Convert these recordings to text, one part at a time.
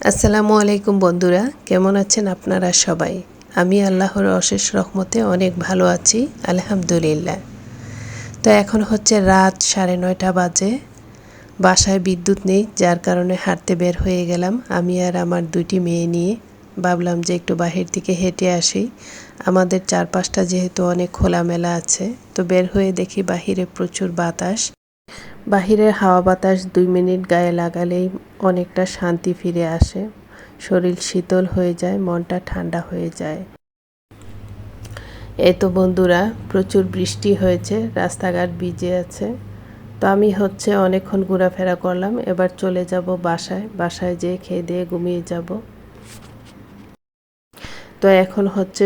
আসসালামু আলাইকুম বন্ধুরা, কেমন আছেন আপনারা সবাই? আমি আল্লাহর অশেষ রহমতে অনেক ভালো আছি, আলহামদুলিল্লাহ। তো এখন হচ্ছে রাত 9:30 বাজে। বাসায় বিদ্যুৎ নেই, যার কারণে হাঁটতে বের হয়ে গেলাম আমি আর আমার দুইটি মেয়ে নিয়ে। ভাবলাম যে একটু বাহির থেকে হেঁটে আসি। আমাদের চারপাশটা যেহেতু অনেক খোলামেলা আছে, তো বের হয়ে দেখি বাহিরে প্রচুর বাতাস। বাহিরের হাওয়া বাতাস 2 মিনিট গায়ে লাগালেই অনেকটা শান্তি ফিরে আসে, শরীর শীতল হয়ে যায়, মনটা ঠান্ডা হয়ে যায়। এই তো বন্ধুরা, প্রচুর বৃষ্টি হয়েছে, রাস্তাঘাট ভিজে আছে। তো আমি হচ্ছে অনেকক্ষণ ঘোরাফেরা করলাম, এবার চলে যাব বাসায় যেয়ে খেয়ে দিয়ে ঘুমিয়ে যাব। তো এখন হচ্ছে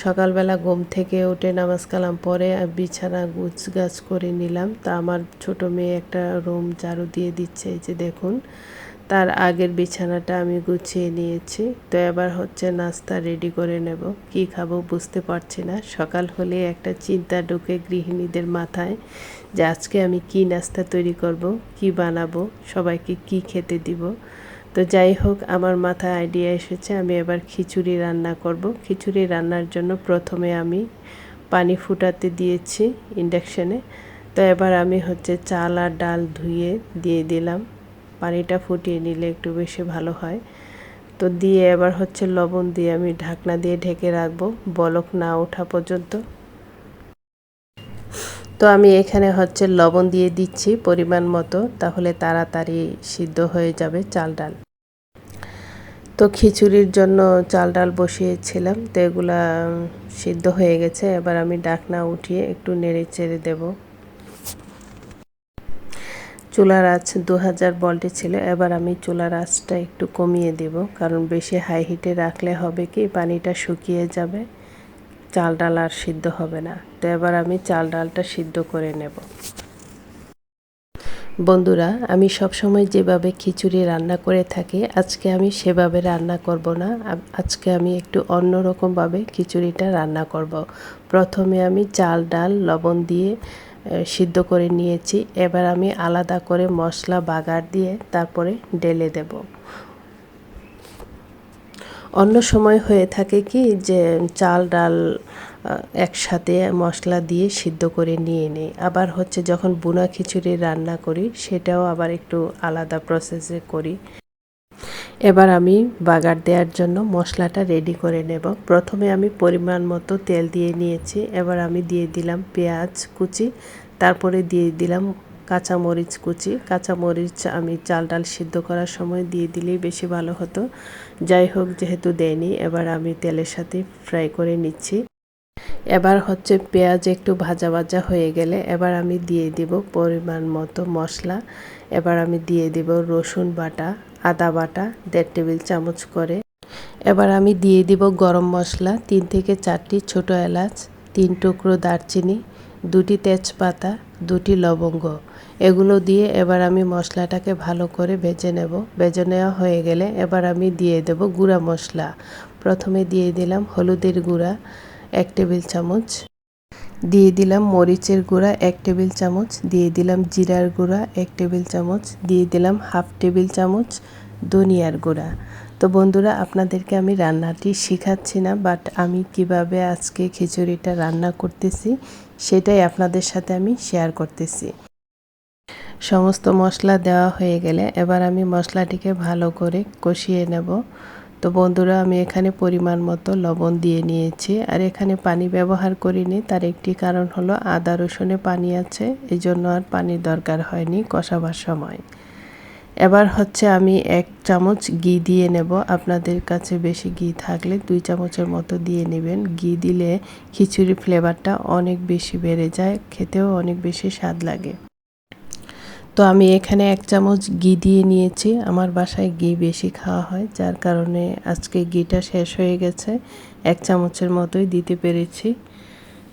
সকালবেলা ঘুম থেকে উঠে নামাজ কালাম পরে বিছানা গুছগাছ করে নিলাম। তা আমার ছোট মেয়ে একটা রুম ঝাড়ু দিয়ে দিচ্ছে, এই যে দেখুন। তার আগের বিছানাটা আমি গুছিয়ে নিয়েছি। তো এবার হচ্ছে নাস্তা রেডি করে নেব। কি খাবো বুঝতে পারছি না। সকাল হলে একটা চিন্তা ঢুকে গৃহিণীদের মাথায় যে আজকে আমি কি নাস্তা তৈরি করব, কি বানাবো, সবাইকে কি খেতে দিব। তো যাই হোক, আমার মাথায় আইডিয়া এসেছে আমি এবার খিচুড়ি রান্না করব। খিচুড়ি রান্নার জন্য প্রথমে আমি পানি ফুটাতে দিয়েছি ইন্ডাকশানে। তো এবার আমি হচ্ছে চাল আর ডাল ধুয়ে দিয়ে দিলাম। পানিটা ফুটিয়ে নিলে একটু বেশি ভালো হয়। তো দিয়ে এবার হচ্ছে লবণ দিয়ে আমি ঢাকনা দিয়ে ঢেকে রাখবো বলক না ওঠা পর্যন্ত। তো আমি এখানে হচ্ছে লবণ দিয়ে দিচ্ছি পরিমাণ মতো, তাহলে তাড়াতাড়ি সিদ্ধ হয়ে যাবে চাল ডাল। তো খিচুড়ির জন্য চাল ডাল বসিয়েছিলাম, তো এগুলা সিদ্ধ হয়ে গেছে। এবার আমি ঢাকনা উঠিয়ে একটু নেড়ে চেড়ে দেব। চুলার আঁচ 2000 ভোল্টে ছিল, এবার আমি চুলার আঁচটা একটু কমিয়ে দেব, কারণ বেশি হাই হিটে রাখলে হবে কি পানিটা শুকিয়ে যাবে, চাল ডাল আর সিদ্ধ হবে না। তো এবার আমি চাল ডালটা সিদ্ধ করে নেব। বন্ধুরা, আমি সবসময় যেভাবে খিচুড়ি রান্না করে থাকি, আজকে আমি সেভাবে রান্না করব না। আজকে আমি একটু অন্যরকমভাবে খিচুড়িটা রান্না করব। প্রথমে আমি চাল ডাল লবণ দিয়ে সিদ্ধ করে নিয়েছি। এবার আমি আলাদা করে মশলা বাগার দিয়ে তারপরে ঢেলে দেব। অন্য সময় হয়ে থাকে কি যে চাল ডাল একসাথে মশলা দিয়ে সিদ্ধ করে নিয়ে নিই। আবার হচ্ছে যখন বুনা খিচুড়ি রান্না করি, সেটাও আবার একটু আলাদা প্রসেসে করি। এবার আমি বাগার দেওয়ার জন্য মশলাটা রেডি করে নেব। প্রথমে আমি পরিমাণ মতো তেল দিয়ে নিয়েছি। এবার আমি দিয়ে দিলাম পেঁয়াজ কুচি, তারপরে দিয়ে দিলাম কাঁচামরিচ কুচি। কাঁচামরিচ আমি চাল ডাল সিদ্ধ করার সময় দিয়ে দিলেই বেশি ভালো হতো। যাই হোক, যেহেতু দেয়নি, এবার আমি তেলের সাথে ফ্রাই করে নিচ্ছি। এবার হচ্ছে পেঁয়াজ একটু ভাজা ভাজা হয়ে গেলে এবার আমি দিয়ে দিব পরিমাণ মতো মশলা। এবার আমি দিয়ে দিব রসুন বাটা, আদা বাটা 1.5 টেবিল চামচ করে। এবার আমি দিয়ে দিব গরম মশলা 3 থেকে 4টি ছোট এলাচ, 3 টুকরো দারচিনি, 2টি তেজপাতা, 2টি লবঙ্গ। এগুলো দিয়ে এবার আমি মশলাটাকে ভালো করে ভেজে নেব। ভেজে নেওয়া হয়ে গেলে এবার আমি দিয়ে দেব গুঁড়া মশলা। প্রথমে দিয়ে দিলাম হলুদের গুঁড়া 1 টেবিল চামচ, দিয়ে দিলাম মরিচের গুঁড়া 1 টেবিল চামচ, দিয়ে দিলাম জিরার গুঁড়া 1 টেবিল চামচ, দিয়ে দিলাম 1/2 টেবিল চামচ ধনিয়ার গুঁড়া। তো বন্ধুরা, আপনাদেরকে আমি রান্নাটি শেখাচ্ছি না, বাট আমি কিভাবে আজকে খিচুড়িটা রান্না করতেছি সেটাই আপনাদের সাথে আমি শেয়ার করতেছি। সমস্ত মশলা দেওয়া হয়ে গেলে এবার আমি মশলাটিকে ভালো করে কষিয়ে নেব। তো বন্ধুরা, আমি এখানে পরিমাণ মতো লবণ দিয়ে নিয়েছি, আর এখানে পানি ব্যবহার করিনি। তার একটি কারণ হলো আদা রসুনে পানি আছে, এই জন্য আর পানির দরকার হয়নি কষাবার সময়। এবার হচ্ছে আমি 1 চামচ ঘি দিয়ে নেব। আপনাদের কাছে বেশি ঘি থাকলে 2 চামচের মতো দিয়ে নেবেন। ঘি দিলে খিচুড়ির ফ্লেভারটা অনেক বেশি বেড়ে যায়, খেতেও অনেক বেশি স্বাদ লাগে। তো আমি এখানে 1 চামচ ঘি দিয়ে নিয়েছি। আমার বাসায় ঘি বেশি খাওয়া হয়, যার কারণে আজকে ঘিটা শেষ হয়ে গেছে। 1 চামচের মতোই দিতে পেরেছি।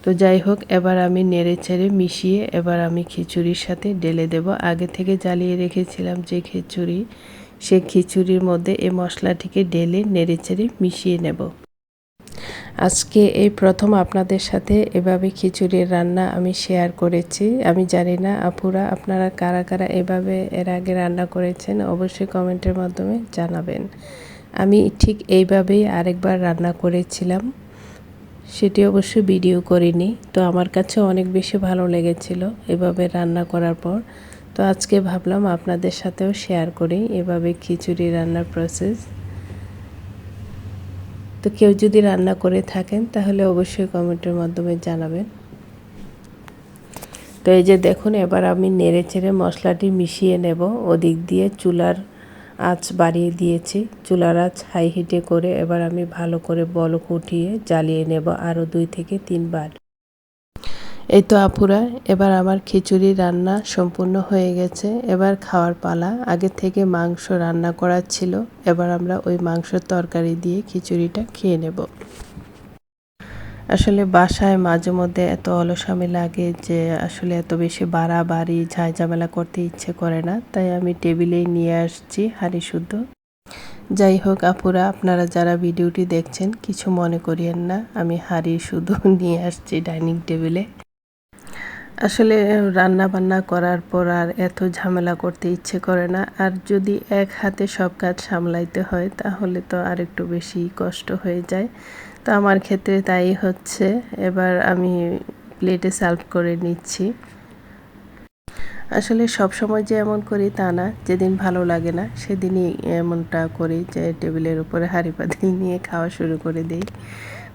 তো যাই হোক, এবার আমি নেড়ে চেড়ে মিশিয়ে এবার আমি খিচুড়ির সাথে ঢেলে দেব। আগে থেকে জ্বালিয়ে রেখেছিলাম যে খিচুড়ি, সেই খিচুড়ির মধ্যে এই মশলাটিকে ঢেলে নেড়ে চেড়ে মিশিয়ে নেব। আজকে এই প্রথম আপনাদের সাথে এভাবে খিচুড়ির রান্না আমি শেয়ার করেছি। আমি জানি না আপুরা আপনারা কারা কারা এভাবে এর আগে রান্না করেছেন, অবশ্যই কমেন্টের মাধ্যমে জানাবেন। আমি ঠিক এইভাবেই আরেকবার রান্না করেছিলাম, সেটি অবশ্য ভিডিও করিনি। তো আমার কাছে অনেক বেশি ভালো লেগেছিল এভাবে রান্না করার পর। তো আজকে ভাবলাম আপনাদের সাথেও শেয়ার করি এভাবে খিচুড়ি রান্নার প্রসেস। তো কেউ যদি রান্না করে থাকেন তাহলে অবশ্যই কমেন্টের মাধ্যমে জানাবেন। তো এই যে দেখুন, এবার আমি নেড়ে চেড়ে মশলাটি মিশিয়ে নেব। ওদিক দিয়ে চুলার আঁচ বাড়িয়ে দিয়েছি, চুলার আঁচ হাই হিটে করে এবার আমি ভালো করে বলক উঠিয়ে জ্বালিয়ে নেব আরও 2 থেকে 3 বার। এই তো আপুরা, এবার আমার খিচুড়ি রান্না সম্পূর্ণ হয়ে গেছে। এবার খাওয়ার পালা। আগে থেকে মাংস রান্না করা ছিল, এবার আমরা ওই মাংসের তরকারি দিয়ে খিচুড়িটা খেয়ে নেব। আসলে বাসায় মাঝে মধ্যে এত অলসামি লাগে যে আসলে এত বেশি বাড়াবাড়ি ঝামেলা করতে ইচ্ছে করে না, তাই আমি টেবিলেই নিয়ে আসছি হাঁড়ি শুদ্ধ। যাই হোক আপুরা, আপনারা যারা ভিডিওটি দেখছেন কিছু মনে করিয়েন না, আমি হাঁড়ি শুদ্ধ নিয়ে আসছি ডাইনিং টেবিলে। আসলে রান্না বান্না করার পর আর এত ঝামেলা করতে ইচ্ছে করে না, আর যদি এক হাতে সব কাজ সামলাইতে হয় তাহলে তো আর একটু বেশি কষ্ট হয়ে যায়। তো আমার ক্ষেত্রে তাই হচ্ছে। এবার আমি প্লেটে সার্ভ করে নিচ্ছি। আসলে সব সময় যে এমন করি তা না, যেদিন ভালো লাগে না সেদিনই এমনটা করি যে টেবিলের উপরে হাঁড়ি পাতিল নিয়ে খাওয়া শুরু করে দিই।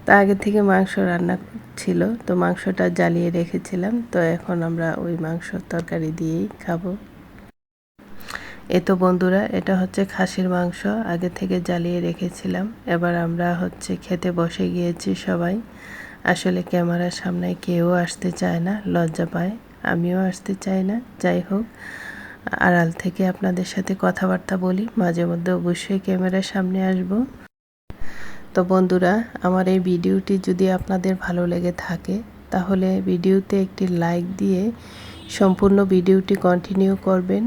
তা আগে থেকে মাংস রান্না ছিল, তো মাংসটা জ্বালিয়ে রেখেছিলাম, তো এখন আমরা ওই মাংসর তরকারি দিয়েই খাবো। এ তো বন্ধুরা, এটা হচ্ছে খাসির মাংস, আগে থেকে জ্বালিয়ে রেখেছিলাম। এবার আমরা হচ্ছে খেতে বসে গিয়েছি সবাই। আসলে ক্যামেরার সামনে কেউ আসতে চায় না, লজ্জা পায়, আমিও আসতে চাই না। যাই হোক, আড়াল থেকে আপনাদের সাথে কথাবার্তা বলি, মাঝে মধ্যে অবশ্যই ক্যামেরার সামনে আসব। তো বন্ধুরা, আমার এই ভিডিওটি যদি আপনাদের ভালো লেগে থাকে তাহলে ভিডিওতে একটি লাইক দিয়ে সম্পূর্ণ ভিডিওটি কন্টিনিউ করবেন।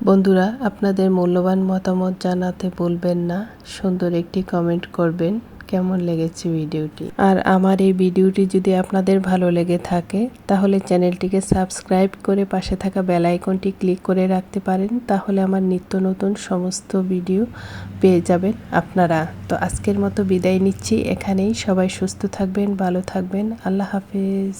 বন্ধুরা, আপনাদের মূল্যবান মতামত জানাতে ভুলবেন না, সুন্দর একটি কমেন্ট করবেন কেমন লেগেছে ভিডিওটি। আর আমার এই ভিডিওটি যদি আপনাদের ভালো লেগে থাকে তাহলে চ্যানেলটিকে সাবস্ক্রাইব করে পাশে থাকা বেল আইকনটি ক্লিক করে রাখতে পারেন, তাহলে আমার নিত্য নতুন সমস্ত ভিডিও পেয়ে যাবেন আপনারা। তো আজকের মতো বিদায় নিচ্ছি এখানেই। সবাই সুস্থ থাকবেন, ভালো থাকবেন। আল্লাহ হাফেজ।